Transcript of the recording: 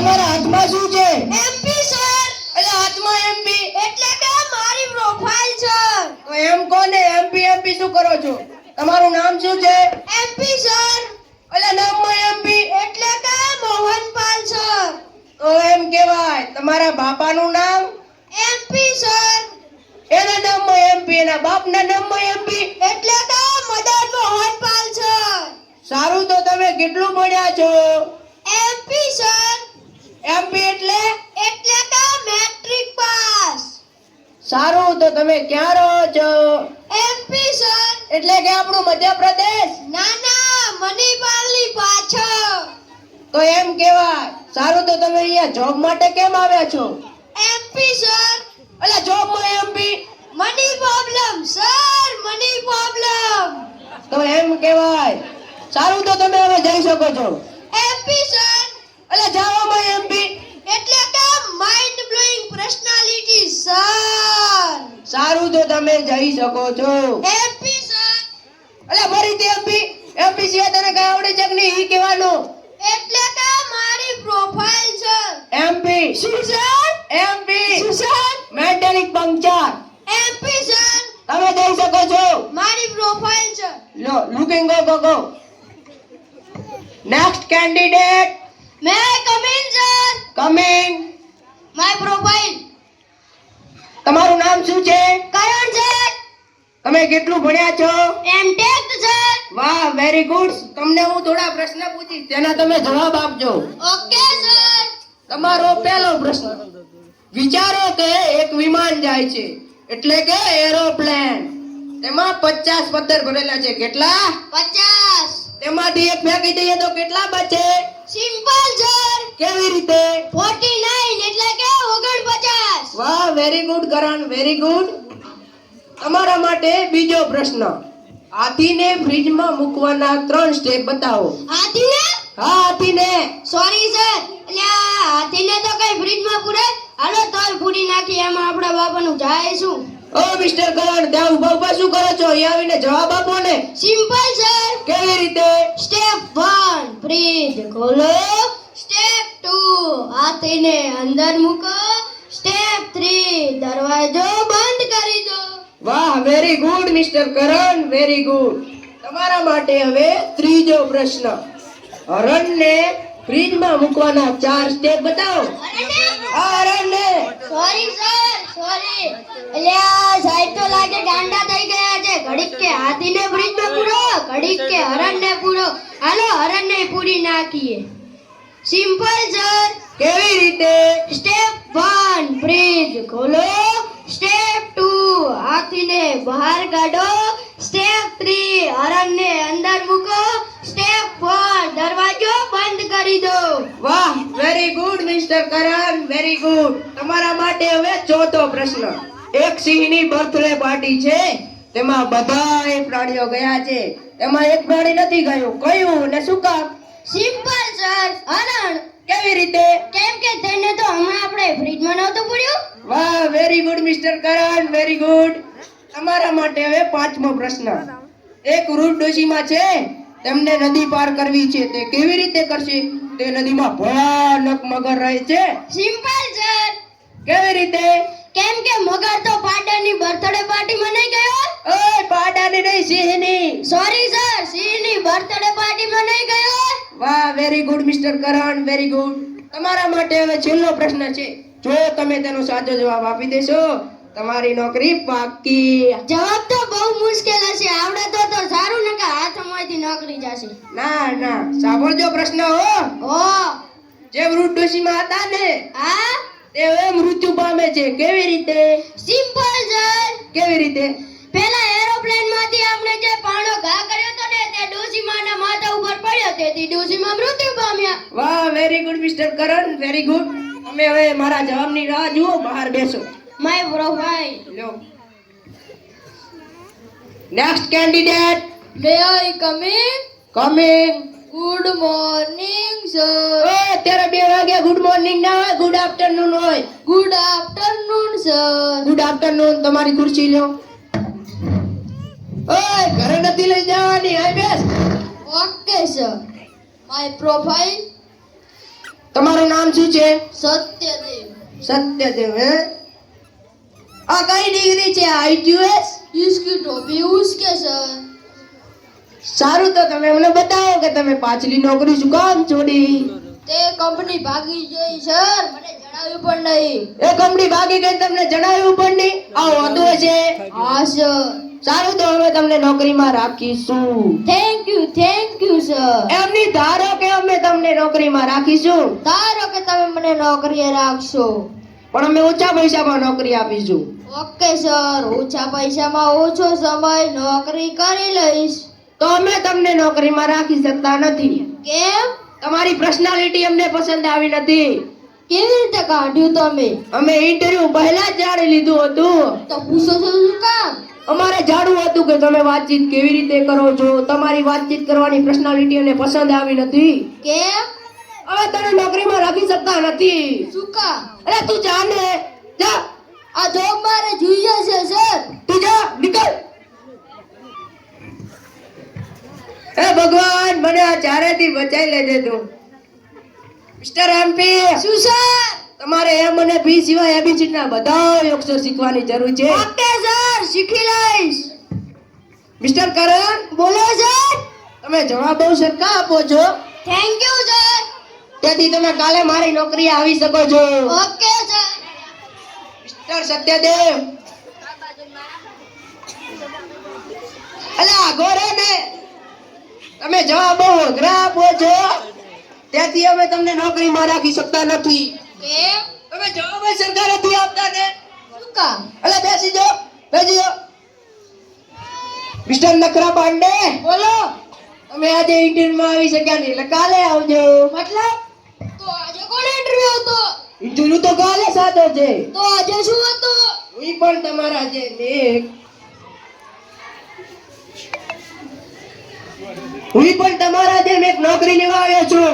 તમારા હાથમાં શું છે? MP sir. એટલે હાથમાં એમપી એટલે કે મારી પ્રોફાઇલ સર. તો એમ કોને એમપી એમપી શું કરો છો? તમારું નામ શું છે? MP sir. એટલે નામમાં એમપી એટલે કે મોહનપાલ સર. તો એમ કહેવાય. તમારા બાપાનું નામ? MP sir. એના નામમાં એમપી, એના બાપના નામમાં એમપી. એટલે કે મદન મોહનપાલ સર. સારું, તો તમે કેટલું ભણ્યા છો? MP sir. એમપી એટલે એટલે કે મેટ્રિક પાસ. સારું, તો તમે ક્યાં રહો છો? MP sir. એટલે કે આપણું મધ્યપ્રદેશ. ના ના, મણિપાલની પાછળ. તો એમ કહેવાય. સારું, તો તમે અહીંયા જોબ માટે કેમ આવ્યા છો? MP sir. એટલે જોબમાં MP money problem sir, money problem. તો એમ કહેવાય. સારું, તો તમે હવે જઈ શકો છો. MP sir. એટલે જવામાં એમપી એટલે કે માઇન્ડ બ્લોઇંગ પર્સનાલિટી સર. સારું, તો તમે જઈ શકો છો. MP sir. એટલે ફરીથી એમપી એમપી સિવાય તને કઈ આવડે છે કે નહીં એ કહેવાનું. એટલે કે મારી પ્રોફાઇલ સર. એમપી શું સર? એમપી શું sir? Metallic puncture. MP sir. તમે જઈ શકો છો. મારી profile sir. Low looking go. Next candidate may come in sir. Coming. My profile. તમારું નામ શું છે? કરણ સર. તમે કેટલું ભણ્યા છો? MTech sir. વાહ, વેરી ગુડ. તમને હું થોડા પ્રશ્ન પૂછીશ, તેના તમે જવાબ આપજો. Okay sir. તમારો પહેલો પ્રશ્ન. વિચારો કે એક વિમાન જાય છે, એટલે કે એરોપ્લેન. તેમાં 50 પથ્થર ભરેલા છે. કેટલા? 50. તેમાંથી એક ફેંકી દઈએ તો કેટલા બચે? Simple sir. કેવી રીતે? 49 એટલે કે 49. વાહ, વેરી ગુડ કરણ, વેરી ગુડ. તમારા માટે બીજો પ્રશ્ન. હાથીને ફ્રીજમાં મૂકવાના 3 સ્ટેપ બતાવો. હાથીને? હા, હાથીને. Sorry sir. એટલે આ હાથીને તો કઈ ફ્રીજમાં પૂરે? હાલો તોય પૂરી નાખી, એમાં આપણા બાપાનું જાય શું? ઓ મિસ્ટર કરણ, ત્યાં ઉભા શું કરો છો? અહીં આવીને જવાબ આપો ને. Simple sir. કેવી રીતે? સ્ટેપ 1 ફ્રીજ ખોલો. સ્ટેપ 2 હાથીને અંદર મૂકો. સ્ટેપ 3 દરવાજો બંધ કરી દો. વાહ, very good mister Karan, very good. તમારા માટે હવે ત્રીજો પ્રશ્ન. હરણને ફ્રીજમાં મૂકવાના 4 સ્ટેપ બતાવો. હા, હરણને. Sorry sir, sorry. એટલે આ સાઈડ તો લાગે ગાંડા થઈ ગયા છે. ઘડીક કે હાથીને ફ્રીજમાં પૂરો, ઘડીક કે હરણને પૂરો. હાલો હરણને પૂરી નાખીએ. Simple sir. કેવી રીતે? સ્ટેપ 1 ફ્રીજ ખોલો. સ્ટેપ 2 હાથીને બહાર કાઢો. સ્ટેપ 3 હરણને અંદર મૂકો. સ્ટેપ 4 દરવાજો બંધ કરી દો. વાહ, very good mister Karan, very good. તમારા માટે હવે ચોથો પ્રશ્ન. એક સિંહની બર્થડે પાર્ટી છે, તેમાં બધાય પ્રાણીઓ ગયા છે, એમાં એક પ્રાણી નથી ગયું. કયું ને શું કામ? સિમ્પલ સર, હરણ. કેવી રીતે? કેમ કે તેને તો હમણાં આપણે ફ્રીજમાં નહોતું પડ્યું. વાહ, very good mister Karan, very good. તમારા માટે હવે પાંચમો પ્રશ્ન. એક વૃદ્ધ ડોશીમાં છે, તેમને નદી પાર કરવી છે, તે કેવી રીતે કરશે? તે નદીમાં ભયાનક મગર રહે છે. Simple sir. કેવી રીતે? કેમ કે મગર તો પાડાની બર્થડે પાર્ટીમાં નહીં ગયો. ઓય, પાડાની નહીં, સિંહની. સોરી સર, સિંહની બર્થડે પાર્ટીમાં નહીં ગયો. વાહ, very good mister Karan, very good. તમારા માટે હવે છેલ્લો પ્રશ્ન છે. જો તમે તેનો સાચો જવાબ આપી દેશો, તમારી નોકરી પાક્કી. જવાબ તો બહુ મુશ્કેલ હશે. આવડે તો સારું, ને કે હાથમાંથી નોકરી જશે. ના, સાંભળજો પ્રશ્ન હો. ઓ જે વૃદ્ધ ડોશીમાં હતા ને, હા, તે હવે મૃત્યુ પામે છે. કેવી રીતે? Simple sir. કેવી રીતે? પહેલા એરોપ્લેનમાંથી આપણે જે પાણો ઘા કર્યો હતો ને, તે ડોશીમાના માથા ઉપર પડ્યો, તેથી ડોશીમા મૃત્યુ પામ્યા. વાહ, very good mister Karan, very good. તમે હવે મારા જવાબની રાહ જુઓ, બહાર બેસો. My profile. લો. Next candidate may I come in? Coming. Good morning sir. ઓય, અત્યારે 2 વાગ્યા ગુડ મોર્નિંગ ના હોય, ગુડ આફ્ટરનૂન હોય. Good afternoon sir. Good afternoon. તમારી ખુરશી લો. ઓય, ઘરે નથી લઈ જવાની. આય બેસ. Okay sir. My profile. તમારું નામ શું છે? સત્યદેવ. સત્યદેવ. હે? આ કઈ ડિગ્રી છે? આઈટીએસ? इसकी टोपी उसके सर. સારું, તો તમે મને બતાવો કે તમે પાછલી નોકરી શું કામ છોડી? તે કંપની ભાગી ગઈ સર, મને જણાવ્યું પણ નહીં. એ કંપની ભાગી ગઈ, તમને જણાવ્યું પણ નહીં? આવું હોતું હશે. હા સર. સારું, તો હવે તમને નોકરીમાં રાખીશું. Thank you sir. એમની ધારો કે અમે તમને નોકરીમાં રાખીશું, ધારો કે તમે મને નોકરીએ રાખશો. પણ અમે ઓછા પૈસામાં નોકરી આપીશું. ઓકે સર, ઓછા પૈસામાં ઓછો સમય નોકરી કરી લઈશ. તો અમે તમને નોકરીમાં રાખી શકતા નથી. કેમ? તમારી પર્સનાલિટી અમને પસંદ આવી નથી. કેવી રીતે કાઢ્યું તમે? અમે ઇન્ટરવ્યુ પહેલા જ જાણી લીધું હતું. તો પૂછો છો શું કામ? અમારે જાણવું હતું કે તમે વાતચીત કેવી રીતે કરો છો. તમારી વાતચીત કરવાની પર્સનાલિટી અમને પસંદ આવી નથી. કેમ? હવે તને નોકરીમાં રાખી શકતા નથી. શું કામ? અરે તું જા ને, જા. આ જોબ મારે જોઈએ છે સર. તું જા, નીકળ. હે ભગવાન, મને આ ચારેથી બચાઈ લેજે તું. મિસ્ટર એમપી, શું સર? તમારે એમ અને બી સિવાય એબીસીડી ના બધા અક્ષર શીખવાની જરૂર છે. ઓકે સર, શીખી લઈશ. મિસ્ટર કરણ, બોલો સર. તમે જવાબો સરખા આપો છો, થેન્ક યુ સર. તેથી તમે કાલે મારી નોકરીએ આવી શકો છો. Okay sir. મિસ્ટર સત્યદેવ, અલા ગોરે ને તમે જવાબો અઘરા આપો છો, તેથી અમે તમને નોકરીમાં રાખી શકતા નથી. કેમ? તમે જવાબ જ સરખા નથી આપતા ને. શું કામ? અલા બેસી જાઓ, બેસી જાઓ. મિસ્ટર નખરા પાંડે, બોલો. તમે આજે ઇન્ટરવ્યુમાં આવી શક્યા નહીં, એટલે કાલે આવજો. મતલબ? તો આજે કોણ ઇન્ટરવ્યુ હતો? ઇન્ટરવ્યુ તો કાલે સાદો છે. તો આજે શું હતું? હું પણ તમારા જે લેખ હું પણ તમારા જેમ એક નોકરી લેવા આવ્યો છું.